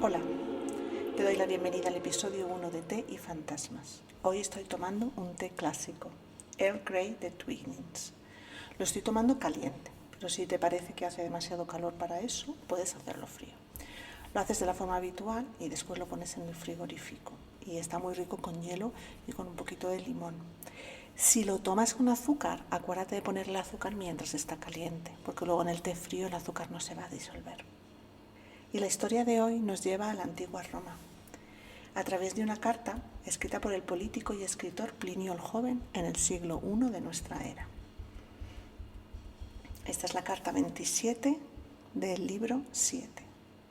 Hola, te doy la bienvenida al episodio 1 de Té y Fantasmas. Hoy estoy tomando un té clásico, Earl Grey de Twinings. Lo estoy tomando caliente, pero si te parece que hace demasiado calor para eso, puedes hacerlo frío. Lo haces de la forma habitual y después lo pones en el frigorífico. Y está muy rico con hielo y con un poquito de limón. Si lo tomas con azúcar, acuérdate de ponerle azúcar mientras está caliente, porque luego en el té frío el azúcar no se va a disolver. Y la historia de hoy nos lleva a la antigua Roma, a través de una carta escrita por el político y escritor Plinio el Joven en el siglo I de nuestra era. Esta es la carta 27 del libro 7,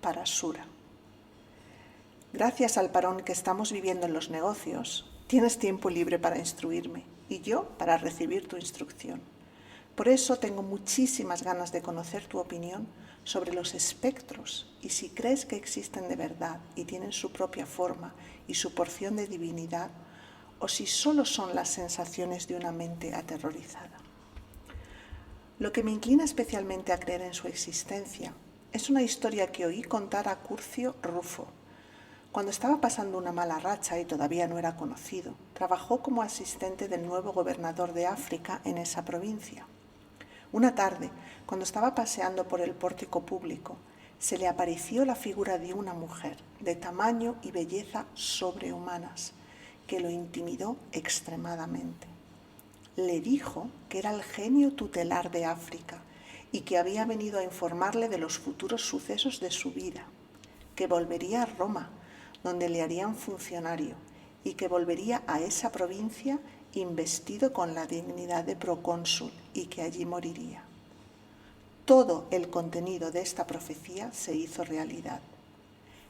para Sura. Gracias al parón que estamos viviendo en los negocios, tienes tiempo libre para instruirme y yo para recibir tu instrucción. Por eso tengo muchísimas ganas de conocer tu opinión sobre los espectros y si crees que existen de verdad y tienen su propia forma y su porción de divinidad, o si solo son las sensaciones de una mente aterrorizada. Lo que me inclina especialmente a creer en su existencia es una historia que oí contar a Curcio Rufo. Cuando estaba pasando una mala racha y todavía no era conocido, trabajó como asistente del nuevo gobernador de África en esa provincia. Una tarde, cuando estaba paseando por el pórtico público, se le apareció la figura de una mujer de tamaño y belleza sobrehumanas, que lo intimidó extremadamente. Le dijo que era el genio tutelar de África y que había venido a informarle de los futuros sucesos de su vida, que volvería a Roma, donde le harían funcionario, y que volvería a esa provincia investido con la dignidad de procónsul y que allí moriría. Todo el contenido de esta profecía se hizo realidad.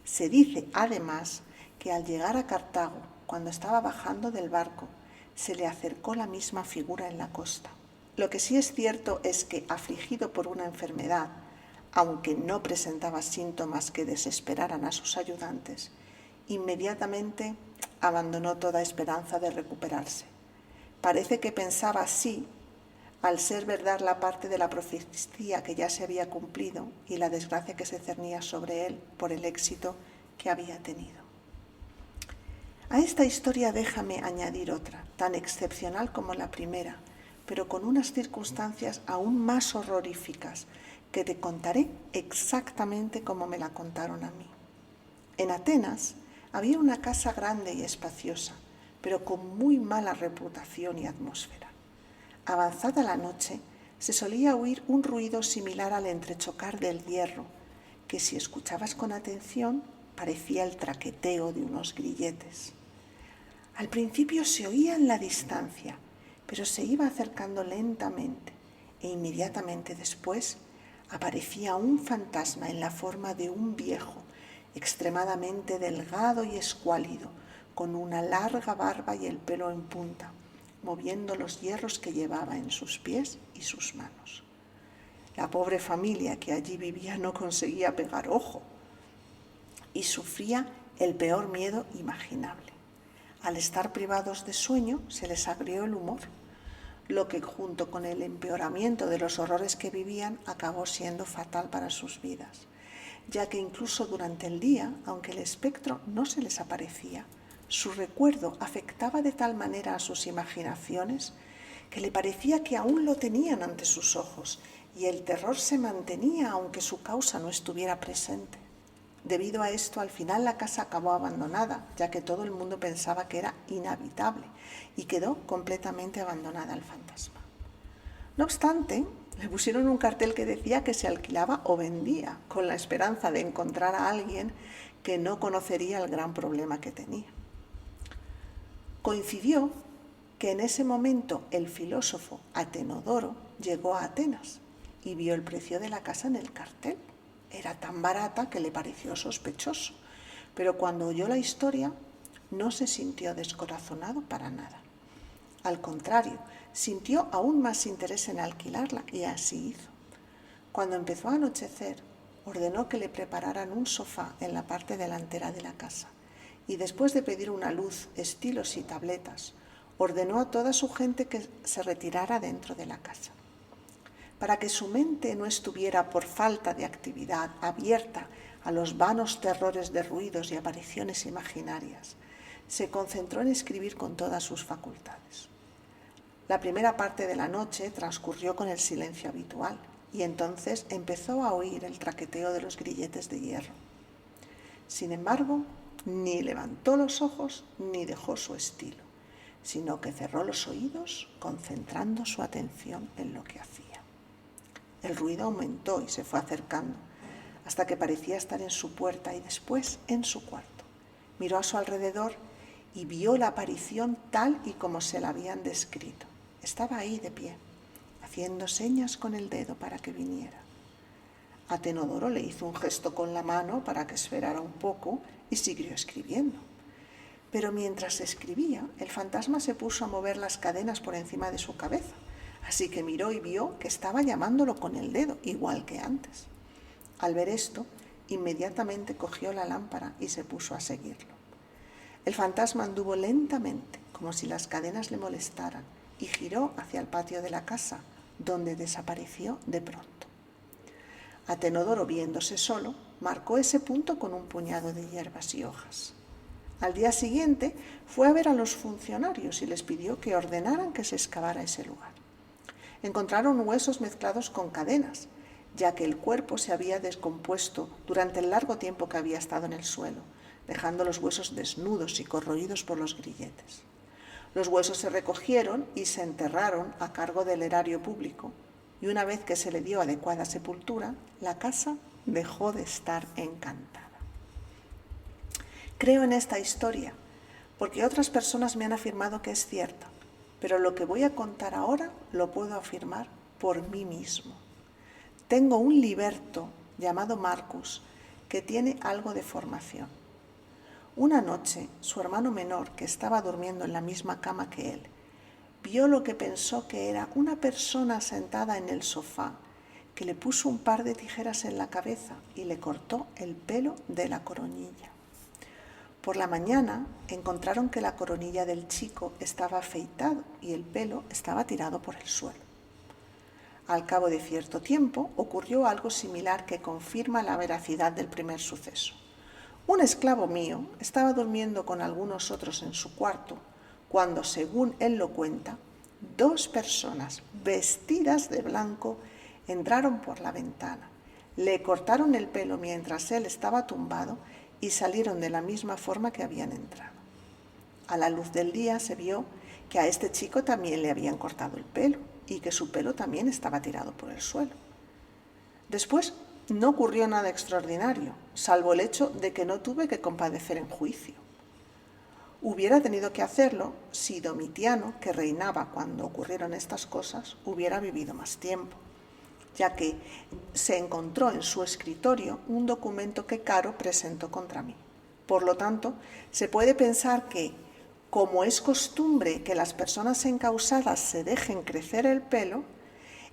Se dice, además, que al llegar a Cartago, cuando estaba bajando del barco, se le acercó la misma figura en la costa. Lo que sí es cierto es que, afligido por una enfermedad, aunque no presentaba síntomas que desesperaran a sus ayudantes, inmediatamente abandonó toda esperanza de recuperarse. Parece que pensaba así, al ser verdad la parte de la profecía que ya se había cumplido y la desgracia que se cernía sobre él por el éxito que había tenido. A esta historia déjame añadir otra, tan excepcional como la primera, pero con unas circunstancias aún más horroríficas, que te contaré exactamente como me la contaron a mí. En Atenas había una casa grande y espaciosa, pero con muy mala reputación y atmósfera. Avanzada la noche, se solía oír un ruido similar al entrechocar del hierro, que si escuchabas con atención parecía el traqueteo de unos grilletes. Al principio se oía en la distancia, pero se iba acercando lentamente e inmediatamente después aparecía un fantasma en la forma de un viejo, extremadamente delgado y escuálido, con una larga barba y el pelo en punta, moviendo los hierros que llevaba en sus pies y sus manos. La pobre familia que allí vivía no conseguía pegar ojo y sufría el peor miedo imaginable. Al estar privados de sueño se les agrió el humor, lo que junto con el empeoramiento de los horrores que vivían acabó siendo fatal para sus vidas, ya que incluso durante el día, aunque el espectro no se les aparecía, su recuerdo afectaba de tal manera a sus imaginaciones que le parecía que aún lo tenían ante sus ojos y el terror se mantenía aunque su causa no estuviera presente. Debido a esto, al final la casa acabó abandonada, ya que todo el mundo pensaba que era inhabitable y quedó completamente abandonada al fantasma. No obstante, le pusieron un cartel que decía que se alquilaba o vendía, con la esperanza de encontrar a alguien que no conocería el gran problema que tenía. Coincidió que en ese momento el filósofo Atenodoro llegó a Atenas y vio el precio de la casa en el cartel. Era tan barata que le pareció sospechoso, pero cuando oyó la historia no se sintió descorazonado para nada. Al contrario, sintió aún más interés en alquilarla y así hizo. Cuando empezó a anochecer, ordenó que le prepararan un sofá en la parte delantera de la casa y después de pedir una luz, estilos y tabletas, ordenó a toda su gente que se retirara dentro de la casa. Para que su mente no estuviera por falta de actividad abierta a los vanos terrores de ruidos y apariciones imaginarias, se concentró en escribir con todas sus facultades. La primera parte de la noche transcurrió con el silencio habitual y entonces empezó a oír el traqueteo de los grilletes de hierro. Sin embargo, ni levantó los ojos ni dejó su estilo, sino que cerró los oídos concentrando su atención en lo que hacía. El ruido aumentó y se fue acercando, hasta que parecía estar en su puerta y después en su cuarto. Miró a su alrededor y vio la aparición tal y como se la habían descrito. Estaba ahí de pie, haciendo señas con el dedo para que viniera. Atenodoro le hizo un gesto con la mano para que esperara un poco y siguió escribiendo. Pero mientras escribía, el fantasma se puso a mover las cadenas por encima de su cabeza, así que miró y vio que estaba llamándolo con el dedo, igual que antes. Al ver esto, inmediatamente cogió la lámpara y se puso a seguirlo. El fantasma anduvo lentamente, como si las cadenas le molestaran, y giró hacia el patio de la casa, donde desapareció de pronto. Atenodoro, viéndose solo, marcó ese punto con un puñado de hierbas y hojas. Al día siguiente fue a ver a los funcionarios y les pidió que ordenaran que se excavara ese lugar. Encontraron huesos mezclados con cadenas, ya que el cuerpo se había descompuesto durante el largo tiempo que había estado en el suelo, dejando los huesos desnudos y corroídos por los grilletes. Los huesos se recogieron y se enterraron a cargo del erario público, y una vez que se le dio adecuada sepultura, la casa dejó de estar encantada. Creo en esta historia porque otras personas me han afirmado que es cierta, pero lo que voy a contar ahora lo puedo afirmar por mí mismo. Tengo un liberto llamado Marcus que tiene algo de formación. Una noche, su hermano menor, que estaba durmiendo en la misma cama que él, vio lo que pensó que era una persona sentada en el sofá, que le puso un par de tijeras en la cabeza y le cortó el pelo de la coronilla. Por la mañana encontraron que la coronilla del chico estaba afeitado y el pelo estaba tirado por el suelo. Al cabo de cierto tiempo ocurrió algo similar que confirma la veracidad del primer suceso. Un esclavo mío estaba durmiendo con algunos otros en su cuarto cuando, según él lo cuenta, 2 personas vestidas de blanco entraron por la ventana, le cortaron el pelo mientras él estaba tumbado y salieron de la misma forma que habían entrado. A la luz del día se vio que a este chico también le habían cortado el pelo y que su pelo también estaba tirado por el suelo. Después no ocurrió nada extraordinario, salvo el hecho de que no tuve que comparecer en juicio. Hubiera tenido que hacerlo si Domitiano, que reinaba cuando ocurrieron estas cosas, hubiera vivido más tiempo, ya que se encontró en su escritorio un documento que Caro presentó contra mí. Por lo tanto, se puede pensar que, como es costumbre que las personas encausadas se dejen crecer el pelo,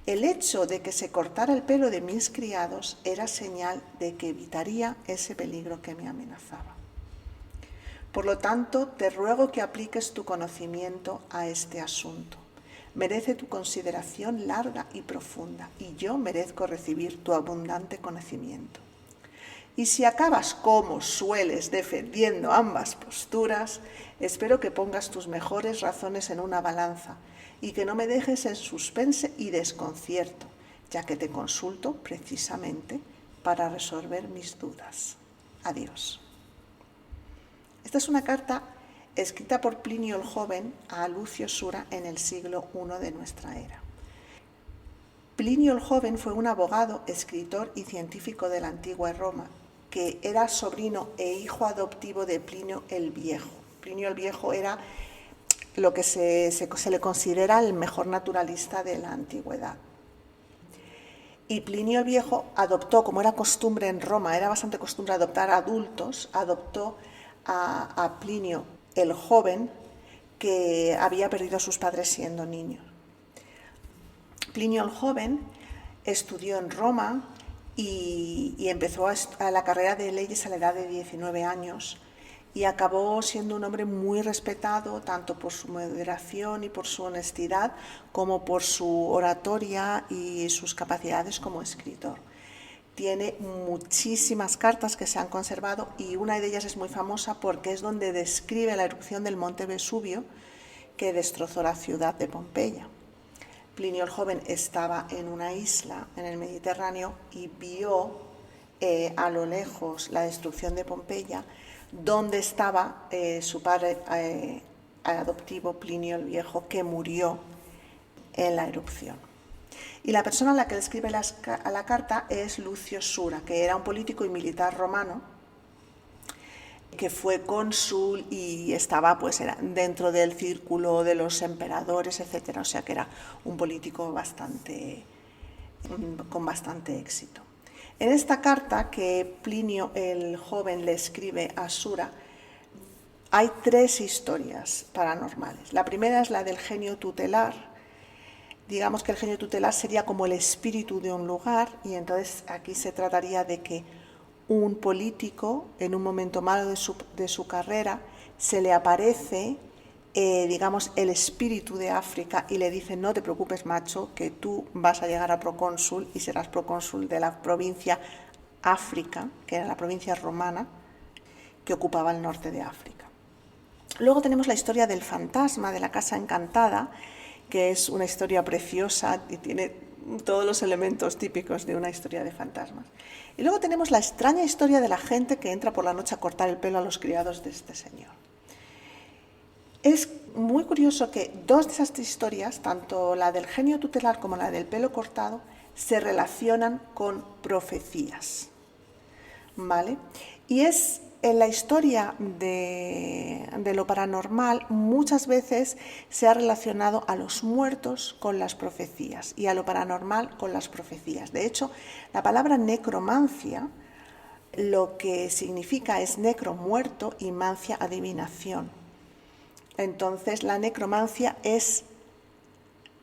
el hecho de que se cortara el pelo de mis criados era señal de que evitaría ese peligro que me amenazaba. Por lo tanto, te ruego que apliques tu conocimiento a este asunto. Merece tu consideración larga y profunda, y yo merezco recibir tu abundante conocimiento. Y si acabas como sueles defendiendo ambas posturas, espero que pongas tus mejores razones en una balanza y que no me dejes en suspense y desconcierto, ya que te consulto precisamente para resolver mis dudas. Adiós. Esta es una carta escrita por Plinio el Joven a Lucio Sura en el siglo I de nuestra era. Plinio el Joven fue un abogado, escritor y científico de la antigua Roma, que era sobrino e hijo adoptivo de Plinio el Viejo. Plinio el Viejo era lo que se le considera el mejor naturalista de la antigüedad. Y Plinio el Viejo adoptó, como era costumbre en Roma, era bastante costumbre adoptar adultos, adoptó a Plinio el Joven, que había perdido a sus padres siendo niño. Plinio el Joven estudió en Roma y empezó a la carrera de leyes a la edad de 19 años y acabó siendo un hombre muy respetado tanto por su moderación y por su honestidad como por su oratoria y sus capacidades como escritor. tiene muchísimas cartas que se han conservado y una de ellas es muy famosa porque es donde describe la erupción del monte Vesubio que destrozó la ciudad de Pompeya. Plinio el Joven estaba en una isla en el Mediterráneo y vio a lo lejos la destrucción de Pompeya, donde estaba su padre adoptivo Plinio el Viejo, que murió en la erupción. Y la persona a la que le escribe la carta es Lucio Sura, que era un político y militar romano, que fue cónsul y estaba era dentro del círculo de los emperadores, etc. O sea que era un político con bastante éxito. En esta carta que Plinio el Joven le escribe a Sura, hay 3 historias paranormales. La primera es la del genio tutelar. Digamos que el genio tutelar sería como el espíritu de un lugar, y entonces aquí se trataría de que un político, en un momento malo de su carrera, se le aparece, digamos, el espíritu de África y le dice: no te preocupes, macho, que tú vas a llegar a procónsul y serás procónsul de la provincia África, que era la provincia romana que ocupaba el norte de África. Luego tenemos la historia del fantasma de la casa encantada, que es una historia preciosa y tiene todos los elementos típicos de una historia de fantasmas. Y luego tenemos la extraña historia de la gente que entra por la noche a cortar el pelo a los criados de este señor. Es muy curioso que 2 de esas historias, tanto la del genio tutelar como la del pelo cortado, se relacionan con profecías, ¿vale? Y es en la historia de lo paranormal muchas veces se ha relacionado a los muertos con las profecías y a lo paranormal con las profecías. De hecho, la palabra necromancia lo que significa es necro, muerto, y mancia, adivinación. Entonces, la necromancia es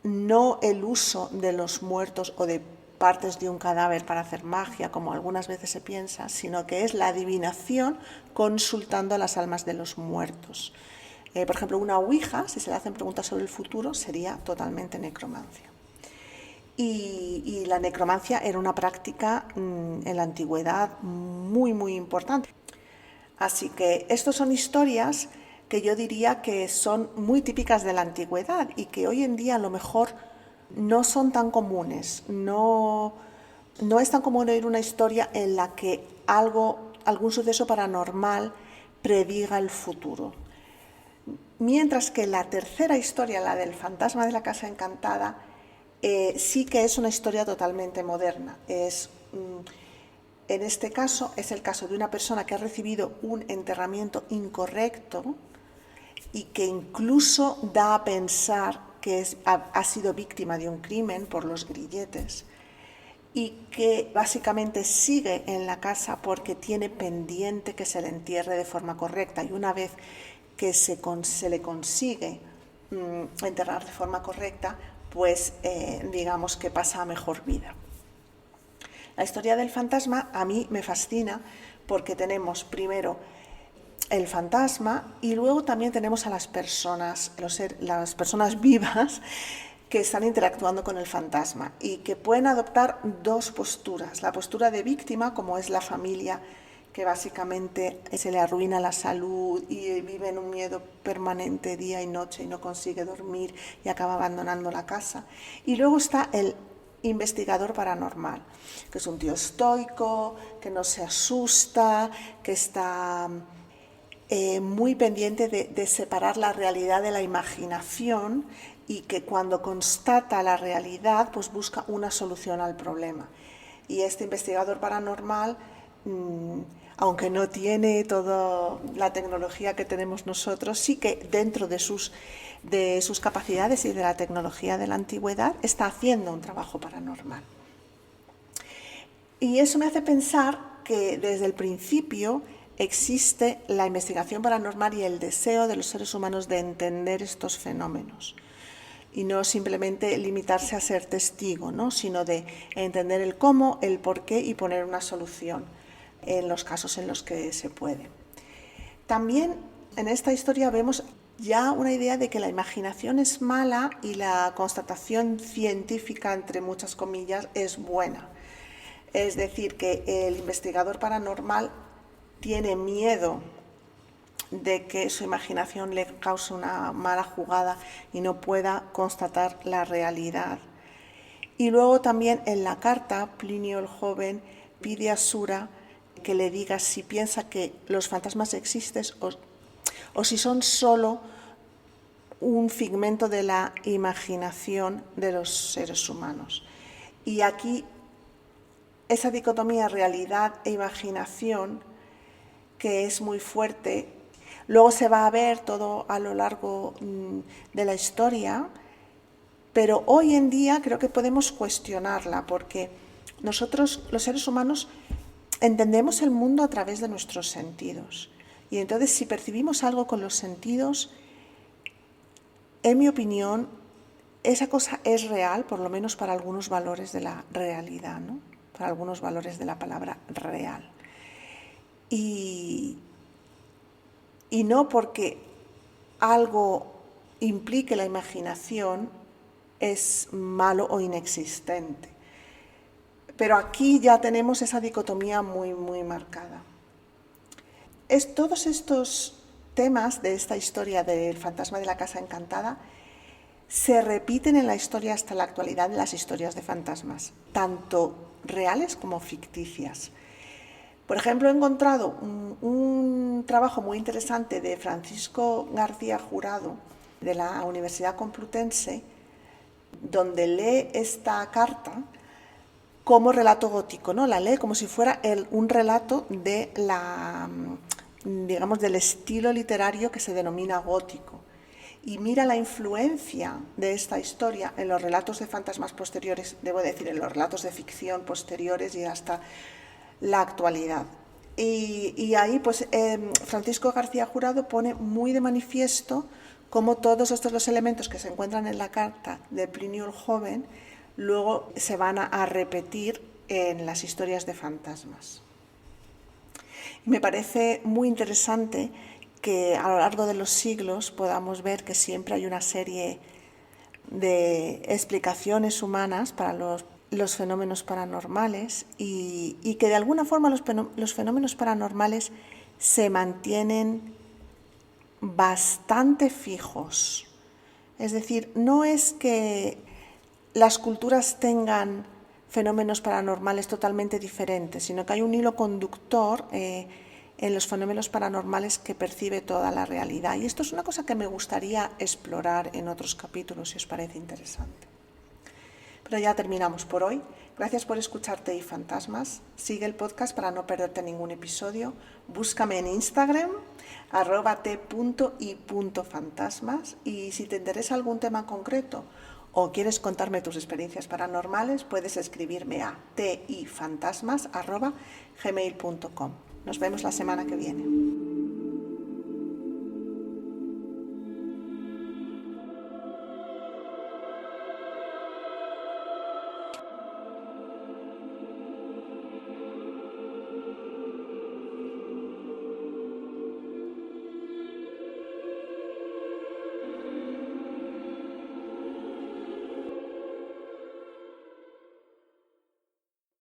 no el uso de los muertos o de partes de un cadáver para hacer magia, como algunas veces se piensa, sino que es la adivinación consultando a las almas de los muertos. Por ejemplo, una ouija, si se le hacen preguntas sobre el futuro, sería totalmente necromancia. Y la necromancia era una práctica en la antigüedad muy, muy importante. Así que estas son historias que yo diría que son muy típicas de la antigüedad y que hoy en día a lo mejor no son tan comunes. No es tan común oír una historia en la que algún suceso paranormal prediga el futuro. Mientras que la tercera historia, la del fantasma de la casa encantada, sí que es una historia totalmente moderna. En este caso es el caso de una persona que ha recibido un enterramiento incorrecto y que incluso da a pensar que ha sido víctima de un crimen por los grilletes y que básicamente sigue en la casa porque tiene pendiente que se le entierre de forma correcta, y una vez que se le consigue enterrar de forma correcta, pues digamos que pasa a mejor vida. La historia del fantasma a mí me fascina porque tenemos primero el fantasma y luego también tenemos a las personas vivas que están interactuando con el fantasma y que pueden adoptar 2 posturas. La postura de víctima, como es la familia que básicamente se le arruina la salud y vive en un miedo permanente día y noche y no consigue dormir y acaba abandonando la casa. Y luego está el investigador paranormal, que es un tío estoico, que no se asusta, que está muy pendiente de separar la realidad de la imaginación y que cuando constata la realidad pues busca una solución al problema. Y este investigador paranormal, aunque no tiene toda la tecnología que tenemos nosotros, sí que dentro de sus capacidades y de la tecnología de la antigüedad está haciendo un trabajo paranormal. Y eso me hace pensar que desde el principio existe la investigación paranormal y el deseo de los seres humanos de entender estos fenómenos y no simplemente limitarse a ser testigo, ¿no? Sino de entender el cómo, el por qué y poner una solución en los casos en los que se puede. También en esta historia vemos ya una idea de que la imaginación es mala y la constatación científica, entre muchas comillas, es buena. Es decir, que el investigador paranormal tiene miedo de que su imaginación le cause una mala jugada y no pueda constatar la realidad. Y luego también en la carta, Plinio el Joven pide a Sura que le diga si piensa que los fantasmas existen o si son solo un figmento de la imaginación de los seres humanos. Y aquí esa dicotomía realidad e imaginación, que es muy fuerte, luego se va a ver todo a lo largo de la historia, pero hoy en día creo que podemos cuestionarla, porque nosotros, los seres humanos, entendemos el mundo a través de nuestros sentidos. Y entonces, si percibimos algo con los sentidos, en mi opinión, esa cosa es real, por lo menos para algunos valores de la realidad, ¿no? Para algunos valores de la palabra real. Y no porque algo implique la imaginación es malo o inexistente. Pero aquí ya tenemos esa dicotomía muy, muy marcada. Todos estos temas de esta historia del fantasma de la casa encantada se repiten en la historia hasta la actualidad de las historias de fantasmas, tanto reales como ficticias. Por ejemplo, he encontrado un trabajo muy interesante de Francisco García Jurado, de la Universidad Complutense, donde lee esta carta como relato gótico, ¿no? La lee como si fuera un relato de del estilo literario que se denomina gótico. Y mira la influencia de esta historia en los relatos de fantasmas posteriores, debo decir, en los relatos de ficción posteriores y hasta la actualidad. Y ahí, pues, Francisco García Jurado pone muy de manifiesto cómo todos estos los elementos que se encuentran en la carta de Plinio el Joven luego se van a repetir en las historias de fantasmas. Me parece muy interesante que a lo largo de los siglos podamos ver que siempre hay una serie de explicaciones humanas para los fenómenos paranormales y que de alguna forma los fenómenos paranormales se mantienen bastante fijos. Es decir, no es que las culturas tengan fenómenos paranormales totalmente diferentes, sino que hay un hilo conductor en los fenómenos paranormales que percibe toda la realidad. Y esto es una cosa que me gustaría explorar en otros capítulos, si os parece interesante. Pero ya terminamos por hoy. Gracias por escuchar TI Fantasmas. Sigue el podcast para no perderte ningún episodio. Búscame en Instagram, @t.i.fantasmas. Y si te interesa algún tema concreto o quieres contarme tus experiencias paranormales, puedes escribirme a tifantasmas@gmail.com. Nos vemos la semana que viene.